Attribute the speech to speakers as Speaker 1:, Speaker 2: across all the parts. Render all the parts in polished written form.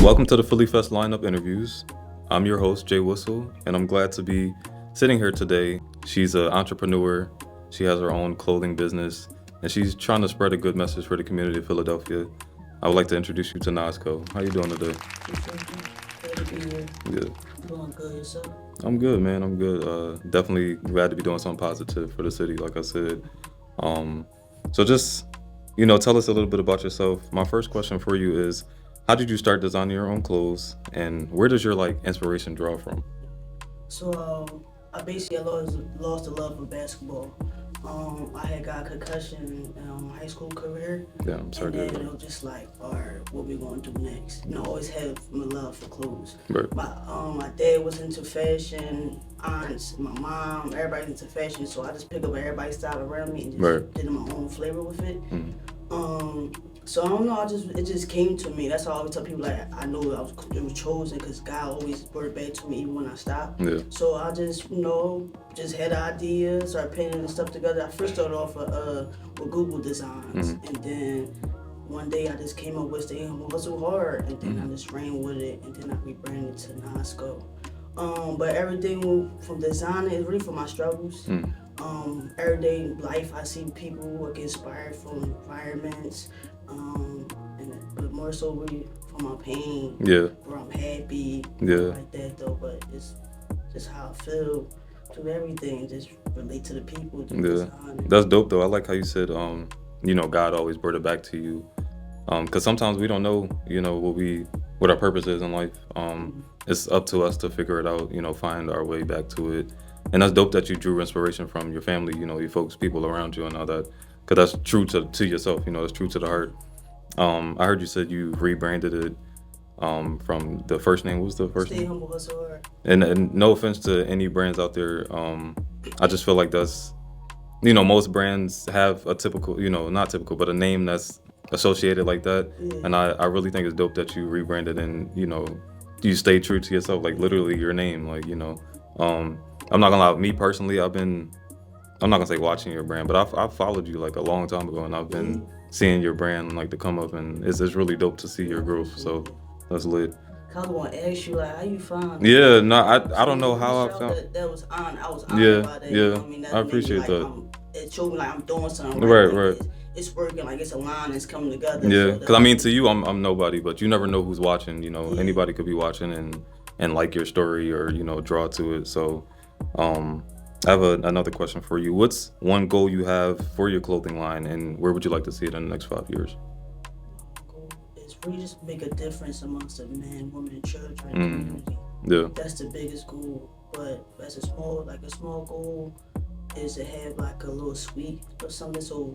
Speaker 1: Welcome to the Philly Phest lineup interviews. I'm your host, Jay Whistle, and I'm glad to be sitting here today. She's an entrepreneur. She has her own clothing business, and she's trying to spread a good message for the community of Philadelphia. I would like to introduce you to NYSCO. How you doing today?
Speaker 2: Glad to be here.
Speaker 1: Good.
Speaker 2: Doing good yourself.
Speaker 1: I'm good, man. I'm good. Definitely glad to be doing something positive for the city, like I said. Um, so just, tell us a little bit about yourself. My first question for you is, how did you start designing your own clothes, and where does your inspiration draw from?
Speaker 2: I basically lost the love for basketball. I had got a concussion in my high school career,
Speaker 1: Yeah, I'm sorry
Speaker 2: and
Speaker 1: to hear
Speaker 2: then it
Speaker 1: that.
Speaker 2: was just like, all right, what we gonna do next? I always had my love for clothes.
Speaker 1: Right,
Speaker 2: My dad was into fashion, aunts, my mom, everybody's into fashion, so I just picked up everybody's style around me and
Speaker 1: right.
Speaker 2: just did my own flavor with it.
Speaker 1: Mm,
Speaker 2: So I don't know. It just came to me. That's how I always tell people, like, I know it was chosen because God always brought it back to me even when I stopped.
Speaker 1: yeah,
Speaker 2: So I just had an idea, started putting the stuff together. I first started off with Google Designs, and then one day I just came up with the Hustle Hard, and then I just ran with it, and then I rebranded to NYSCO. But everything from designing is really from my struggles.
Speaker 1: mm,
Speaker 2: Everyday life, I see people get inspired from environments, but more so really from my pain,
Speaker 1: yeah,
Speaker 2: where I'm happy,
Speaker 1: yeah,
Speaker 2: like that though. But it's just how I feel through everything, just relate to the people through
Speaker 1: yeah.
Speaker 2: design.
Speaker 1: That's dope though. I like how you said, God always brought it back to you. Because sometimes we don't know, what our purpose is in life. It's up to us to figure it out, find our way back to it. And that's dope that you drew inspiration from your family, your folks, people around you and all that. Because that's true to yourself, it's true to the heart. I heard you said you rebranded it from the first name. What was the first
Speaker 2: Stay
Speaker 1: name?
Speaker 2: humble, hustle hard.
Speaker 1: And no offense to any brands out there. I just feel like that's, most brands have a typical, not typical, but a name that's associated like that.
Speaker 2: Yeah.
Speaker 1: And I really think it's dope that you rebranded and, you stay true to yourself, like literally your name. I'm not gonna lie, me personally, I'm not gonna say watching your brand, but I've followed you like a long time ago, and I've been seeing your brand like to come up, and it's really dope to see your growth. So that's lit.
Speaker 2: I was want to ask you, like, how you find it?
Speaker 1: Yeah, no, I don't
Speaker 2: So
Speaker 1: know
Speaker 2: you
Speaker 1: how I
Speaker 2: reached out,
Speaker 1: found.
Speaker 2: that was on. I was honored
Speaker 1: Yeah,
Speaker 2: by that. You know
Speaker 1: yeah,
Speaker 2: what I mean?
Speaker 1: I
Speaker 2: That made me
Speaker 1: appreciate
Speaker 2: like
Speaker 1: that.
Speaker 2: it showed me like I'm doing something right.
Speaker 1: Right,
Speaker 2: Like
Speaker 1: right.
Speaker 2: it's working. Like it's a line that's coming together.
Speaker 1: Yeah,
Speaker 2: So
Speaker 1: because
Speaker 2: that's
Speaker 1: I mean, to you, I'm nobody, but you never know who's watching.
Speaker 2: yeah.
Speaker 1: Anybody could be watching and like your story or draw to it. So, I have another question for you. What's one goal you have for your clothing line, and where would you like to see it in the next 5 years?
Speaker 2: Goal is really just make a difference amongst the men, women, and children in the
Speaker 1: Mm,
Speaker 2: community.
Speaker 1: yeah,
Speaker 2: That's the biggest goal. But as a small goal is to have like a little suite or something so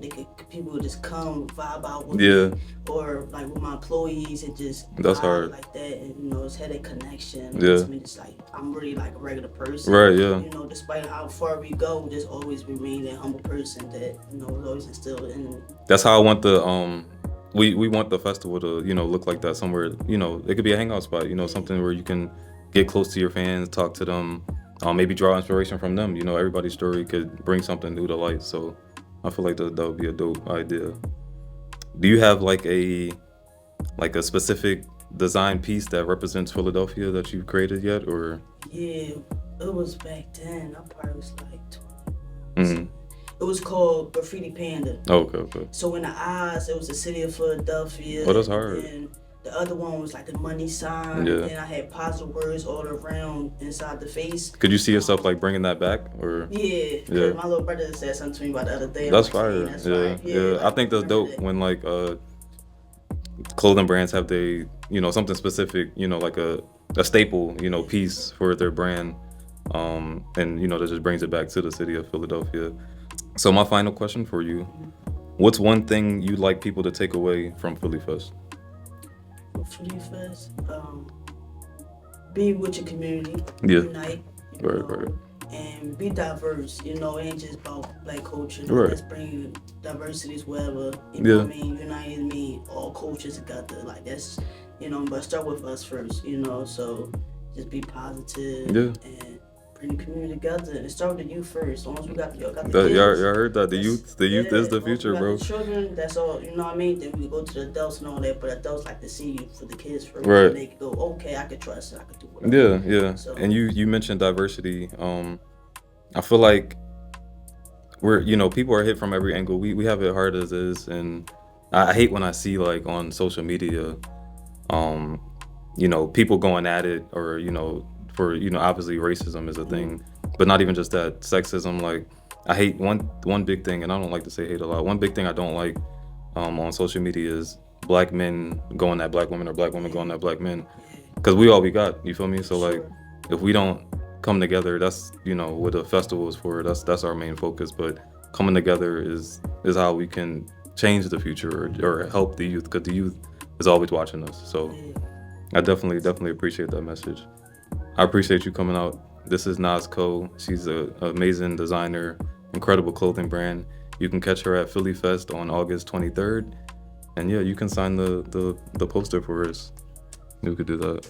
Speaker 2: people would just come vibe out with
Speaker 1: yeah,
Speaker 2: me, or like with my employees and just
Speaker 1: that's
Speaker 2: vibe
Speaker 1: hard.
Speaker 2: like that, and it's had a connection.
Speaker 1: Yeah,
Speaker 2: It's me just like I'm really like a regular person.
Speaker 1: right, yeah,
Speaker 2: Despite how far we go, just always remain that humble person that was always instilled in me.
Speaker 1: that's how I want the we want the festival to look like that somewhere. It could be a hangout spot. Something where you can get close to your fans, talk to them, maybe draw inspiration from them. Everybody's story could bring something new to light. So I feel like that would be a dope idea. Do you have like a specific design piece that represents Philadelphia that you've created yet, or?
Speaker 2: Yeah, it was back then. I probably was like 20.
Speaker 1: Mm.
Speaker 2: It was called Graffiti Panda.
Speaker 1: Oh, okay.
Speaker 2: So in the eyes, it was the city of Philadelphia.
Speaker 1: Oh, that's hard.
Speaker 2: And the other one was like the money sign.
Speaker 1: Yeah.
Speaker 2: And then I had positive words all around inside the face.
Speaker 1: Could you see yourself like bringing that back, or?
Speaker 2: Yeah.
Speaker 1: Yeah.
Speaker 2: My little brother said something to me about the other day.
Speaker 1: That's
Speaker 2: I'm like,
Speaker 1: fire.
Speaker 2: "Dang, that's
Speaker 1: Yeah,
Speaker 2: fire."
Speaker 1: yeah. I
Speaker 2: like,
Speaker 1: think that's
Speaker 2: remember
Speaker 1: dope
Speaker 2: that.
Speaker 1: when clothing brands have something specific, like a staple, piece for their brand. And that just brings it back to the city of Philadelphia. So my final question for you, what's one thing you'd like people to take away from Philly Fest?
Speaker 2: Philly Phest, be with your community,
Speaker 1: Yeah.
Speaker 2: unite,
Speaker 1: Right.
Speaker 2: and be diverse. It ain't just about black culture.
Speaker 1: Right.
Speaker 2: Let's bring diversities wherever.
Speaker 1: Yeah.
Speaker 2: What I mean? United mean all cultures together. Like that's, but start with us first. So just be positive
Speaker 1: Yeah.
Speaker 2: and bring the community together. It started with you first. As long as we got y'all got the
Speaker 1: That, y'all,
Speaker 2: kids,
Speaker 1: y'all heard that?
Speaker 2: that's
Speaker 1: The
Speaker 2: yeah.
Speaker 1: youth is the
Speaker 2: As long as we
Speaker 1: future,
Speaker 2: got the
Speaker 1: bro.
Speaker 2: children, that's all. You know what I mean? Then we can go to the adults and all that. But adults like to see you for the kids first,
Speaker 1: Right.
Speaker 2: and they can go, okay, I can trust it. I can do whatever.
Speaker 1: Yeah, yeah.
Speaker 2: So
Speaker 1: And you mentioned diversity. I feel like people are hit from every angle. We have it hard as is, and I hate when I see like on social media, um, people going at it, or for obviously racism is a thing, but not even just that, sexism. Like, I hate one big thing, and I don't like to say hate a lot. One big thing I don't like on social media is black men going at black women, or black women going at black men, because we all we got. You feel me? So like,
Speaker 2: sure.
Speaker 1: if we don't come together, that's what a festival is for. That's our main focus. But coming together is how we can change the future, or help the youth, because the youth is always watching us. So
Speaker 2: Yeah.
Speaker 1: I definitely appreciate that message. I appreciate you coming out. This is NYSCO. She's an amazing designer, incredible clothing brand. You can catch her at Philly Fest on August 23rd. And yeah, you can sign the poster for us. We could do that.